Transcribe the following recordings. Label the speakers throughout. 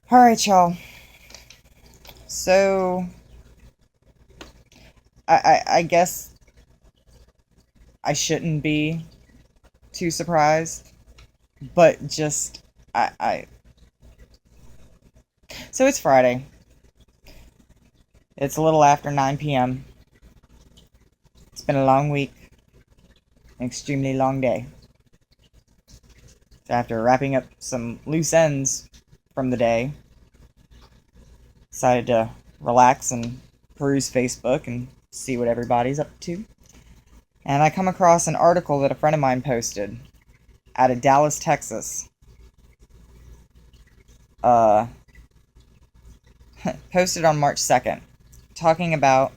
Speaker 1: All right, y'all. So, I guess I shouldn't be too surprised, but just, I. So it's Friday. It's a little after 9 p.m. It's been a long week, an extremely long day. So after wrapping up some loose ends from the day, decided to relax and peruse Facebook and see what everybody's up to. And I come across an article that a friend of mine posted out of Dallas, Texas. Uh, Posted on March 2nd, talking about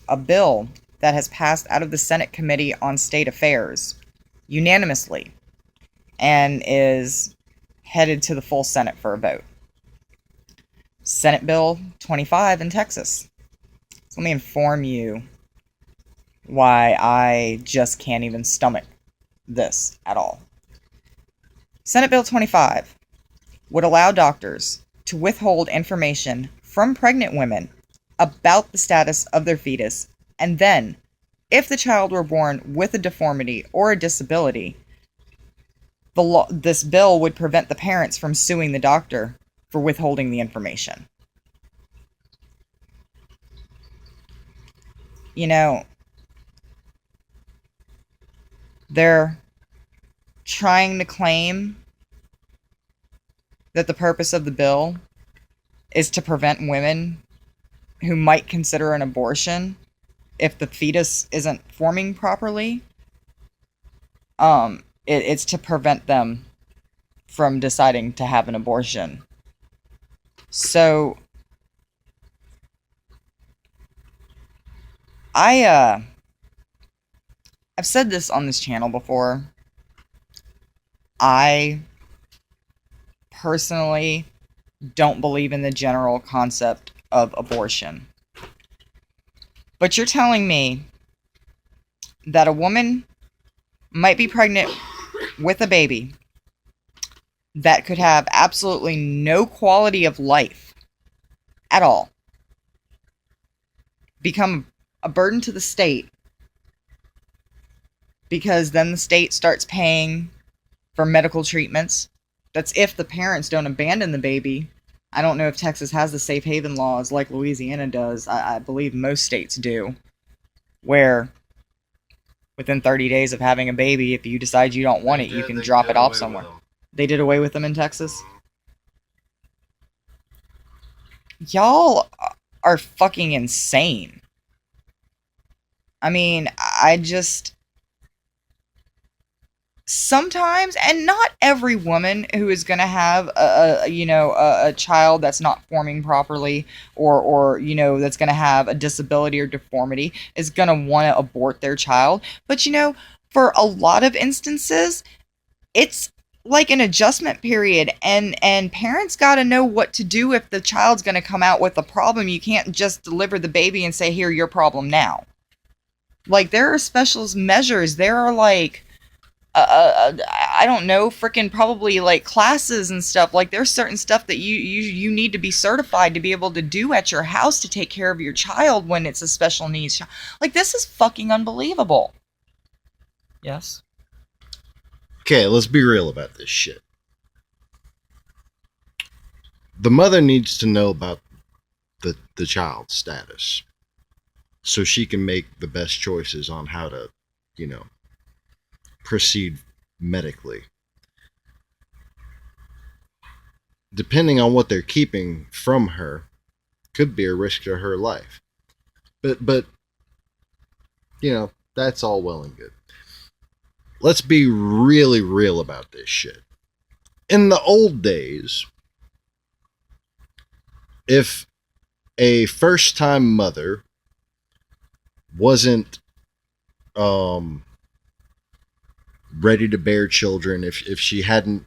Speaker 1: a bill that has passed out of the Senate Committee on State Affairs unanimously and is headed to the full Senate for a vote. Senate Bill 25 in Texas. So let me inform you why I just can't even stomach this at all. Senate Bill 25 would allow doctors to withhold information from pregnant women about the status of their fetus, and then, if the child were born with a deformity or a disability, this bill would prevent the parents from suing the doctor for withholding the information. You know, they're trying to claim that the purpose of the bill is to prevent women who might consider an abortion if the fetus isn't forming properly. It's to prevent them from deciding to have an abortion. So I've said this on this channel before. I personally don't believe in the general concept of abortion. But you're telling me that a woman might be pregnant with a baby that could have absolutely no quality of life at all, become a burden to the state, because then the state starts paying for medical treatments. That's if the parents don't abandon the baby. I don't know if Texas has the safe haven laws like Louisiana does. I believe most states do, where within 30 days of having a baby, if you decide you don't want it, you can drop it off somewhere. They did away with them in Texas? Y'all are fucking insane. I mean, I just... Sometimes, and not every woman who is going to have a child that's not forming properly, or that's going to have a disability or deformity, is going to want to abort their child. But for a lot of instances, it's like an adjustment period, and parents got to know what to do if the child's going to come out with a problem. You can't just deliver the baby and say, here, your problem now. Like, there are special measures. There are like I don't know, freaking probably like classes and stuff. Like, there's certain stuff that you need to be certified to be able to do at your house to take care of your child when it's a special needs child. Like, this is fucking unbelievable. Yes?
Speaker 2: Okay, let's be real about this shit. The mother needs to know about the child's status so she can make the best choices on how to, proceed medically. Depending on what they're keeping from her, could be a risk to her life. But that's all well and good. Let's be really real about this shit. In the old days, if a first-time mother wasn't ready to bear children, if she hadn't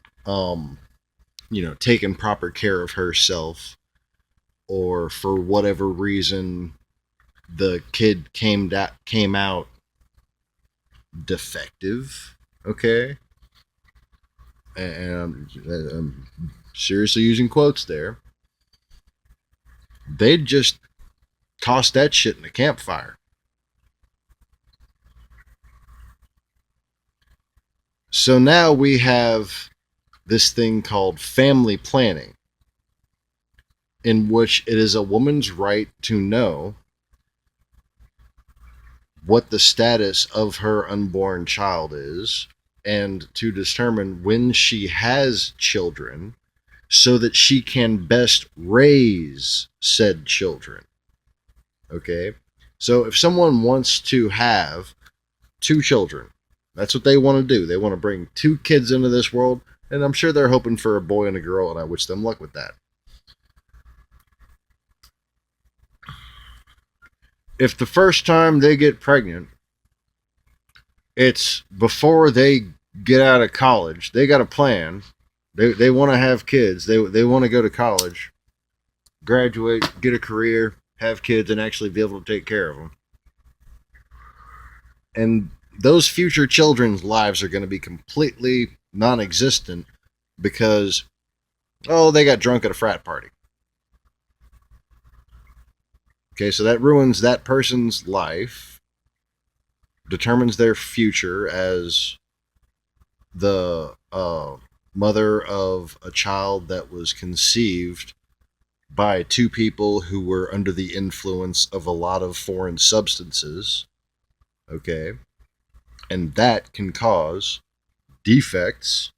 Speaker 2: taken proper care of herself, or for whatever reason the kid came out defective, okay, and I'm seriously using quotes there, they'd just toss that shit in the campfire. So now we have this thing called family planning, in which it is a woman's right to know what the status of her unborn child is and to determine when she has children so that she can best raise said children. Okay? So if someone wants to have 2 children, that's what they want to do. They want to bring 2 kids into this world, and I'm sure they're hoping for a boy and a girl, and I wish them luck with that. If the first time they get pregnant, it's before they get out of college, they got a plan. They want to have kids. They want to go to college, graduate, get a career, have kids, and actually be able to take care of them. And those future children's lives are going to be completely non-existent because, oh, they got drunk at a frat party. Okay, so that ruins that person's life, determines their future as the mother of a child that was conceived by 2 people who were under the influence of a lot of foreign substances. Okay, and that can cause defects.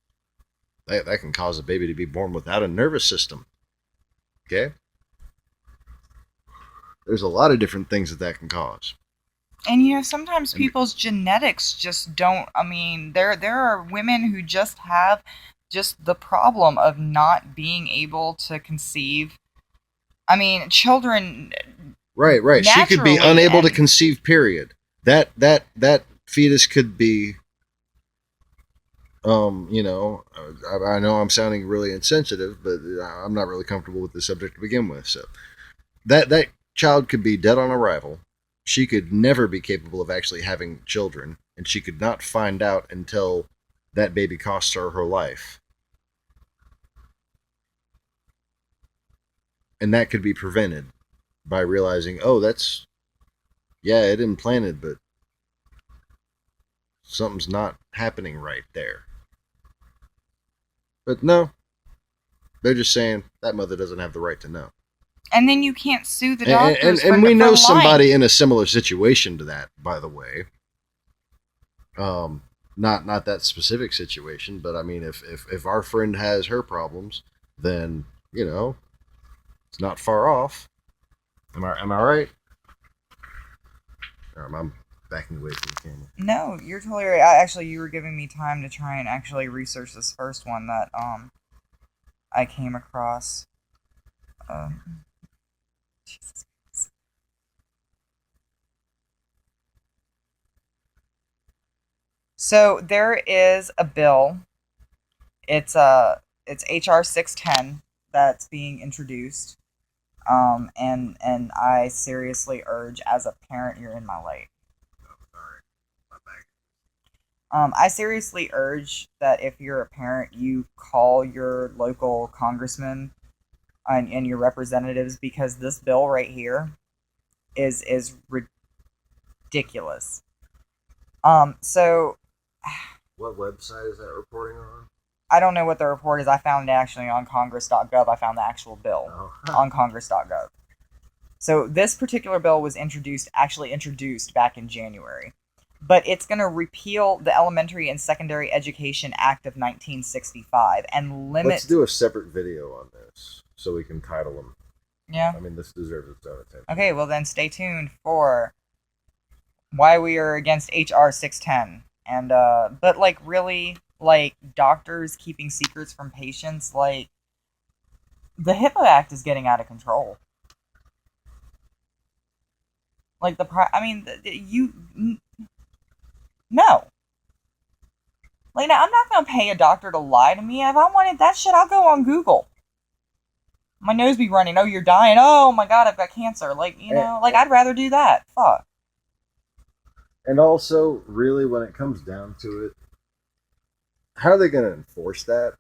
Speaker 2: That can cause a baby to be born without a nervous system. Okay, there's a lot of different things that can cause.
Speaker 1: And sometimes people's genetics just don't. I mean, there are women who just have just the problem of not being able to conceive. I mean, children.
Speaker 2: Right. She could be unable to conceive. Period. That fetus could be. I know I'm sounding really insensitive, but I'm not really comfortable with the subject to begin with. So that child could be dead on arrival. She could never be capable of actually having children, and she could not find out until that baby costs her life. And that could be prevented by realizing, oh, it implanted, but something's not happening right there. But no, they're just saying that mother doesn't have the right to know.
Speaker 1: And then you can't sue the doctors.
Speaker 2: And we know somebody in a similar situation to that, by the way. Not that specific situation, but I mean, if our friend has her problems, then it's not far off. Am I right? I'm backing away from the camera.
Speaker 1: No, you're totally right. Actually, you were giving me time to try and actually research this first one that I came across. Jesus. So there is a bill. It's HR 610 that's being introduced. And I seriously urge, as a parent, you're in my light. I seriously urge that if you're a parent, you call your local congressman and your representatives, because this bill right here is ridiculous. So
Speaker 2: what website is that reporting on?
Speaker 1: I don't know what the report is. I found it actually on congress.gov. I found the actual bill on congress.gov. So this particular bill was introduced back in January. But it's going to repeal the Elementary and Secondary Education Act of 1965 and limit...
Speaker 2: Let's do a separate video on this so we can title them.
Speaker 1: Yeah.
Speaker 2: I mean, this deserves its own attention.
Speaker 1: Okay, well then stay tuned for why we are against HR 610. And, but like really, like doctors keeping secrets from patients, like the HIPAA Act is getting out of control. Like no. Like, now, I'm not going to pay a doctor to lie to me. If I wanted that shit, I'll go on Google. My nose be running. Oh, you're dying. Oh, my God, I've got cancer. Like, I'd rather do that. Fuck.
Speaker 2: And also, really, when it comes down to it, how are they going to enforce that?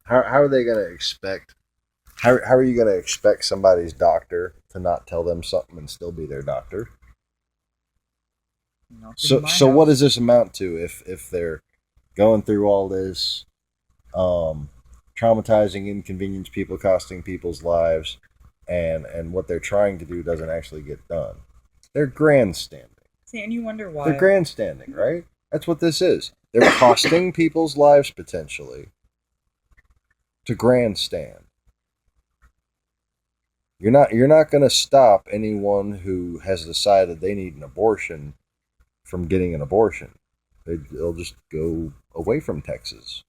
Speaker 2: How are they going to expect how are you going to expect somebody's doctor to not tell them something and still be their doctor? So what does this amount to if they're going through all this, traumatizing, inconvenience people, costing people's lives, and what they're trying to do doesn't actually get done? They're grandstanding.
Speaker 1: See, and you wonder why.
Speaker 2: They're grandstanding, right? That's what this is. They're costing people's lives potentially to grandstand. You're not going to stop anyone who has decided they need an abortion from getting an abortion. They'll just go away from Texas.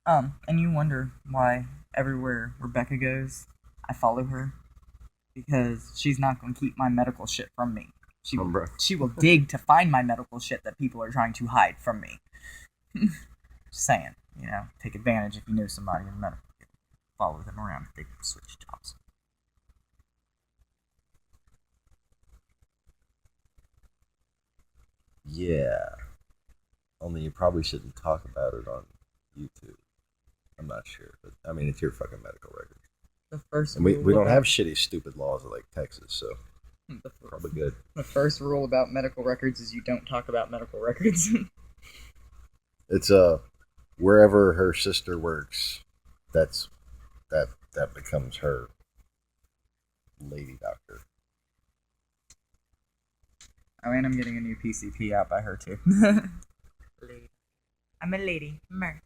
Speaker 1: And you wonder why everywhere Rebecca goes, I follow her, because she's not going to keep my medical shit from me. She will dig to find my medical shit that people are trying to hide from me. Just saying, take advantage if you know somebody in medical. Follow them around if they switch jobs.
Speaker 2: Yeah. Only you probably shouldn't talk about it on YouTube. I'm not sure, but I mean, it's your fucking medical record.
Speaker 1: The first
Speaker 2: and we don't have shitty, stupid laws like Texas, so probably good.
Speaker 1: The first rule about medical records is you don't talk about medical records.
Speaker 2: It's wherever her sister works, that becomes her lady doctor.
Speaker 1: Oh, and I'm getting a new PCP out by her too. Lady. I'm a lady. Mer.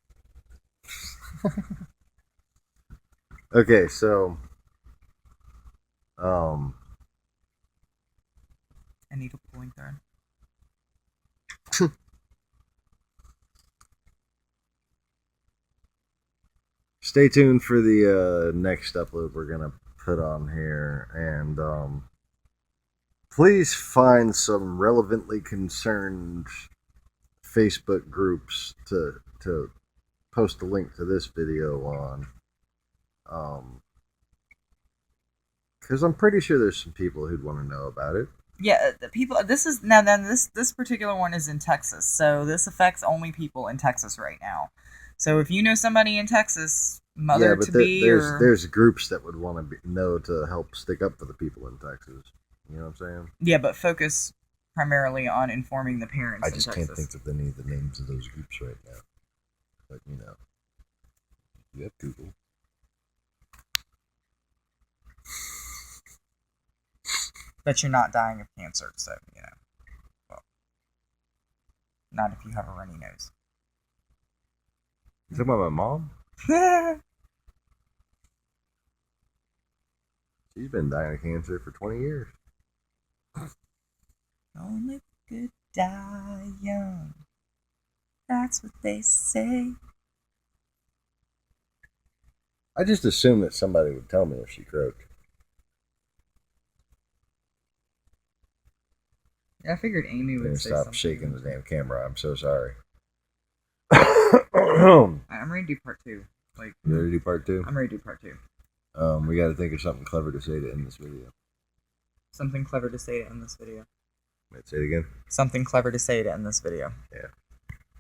Speaker 2: Okay, so
Speaker 1: I need a pulling thread.
Speaker 2: Stay tuned for the next upload we're gonna put on here, and please find some relevantly concerned Facebook groups to post a link to this video on. Because I'm pretty sure there's some people who'd want to know about it.
Speaker 1: Yeah, the people. This particular one is in Texas, so this affects only people in Texas right now. So if you know somebody in Texas,
Speaker 2: there's groups that would want to know to help stick up for the people in Texas. You know what I'm saying?
Speaker 1: Yeah, but focus primarily on informing the parents.
Speaker 2: I just can't think of any of the names of those groups right now. But you have Google.
Speaker 1: But you're not dying of cancer, so well, not if you have a runny nose.
Speaker 2: You talking about my mom? She's been dying of cancer for 20 years.
Speaker 1: Only the good die young. That's what they say.
Speaker 2: I just assumed that somebody would tell me if she croaked.
Speaker 1: Yeah, I figured Amy would say something.
Speaker 2: Stop shaking the damn camera. I'm so sorry.
Speaker 1: I'm ready to do part 2.
Speaker 2: You ready to do part 2?
Speaker 1: I'm ready to do part 2.
Speaker 2: We got to think of something clever to say to end this video.
Speaker 1: Something clever to say to end this video.
Speaker 2: Wait, say it again.
Speaker 1: Something clever to say to end this video.
Speaker 2: Yeah.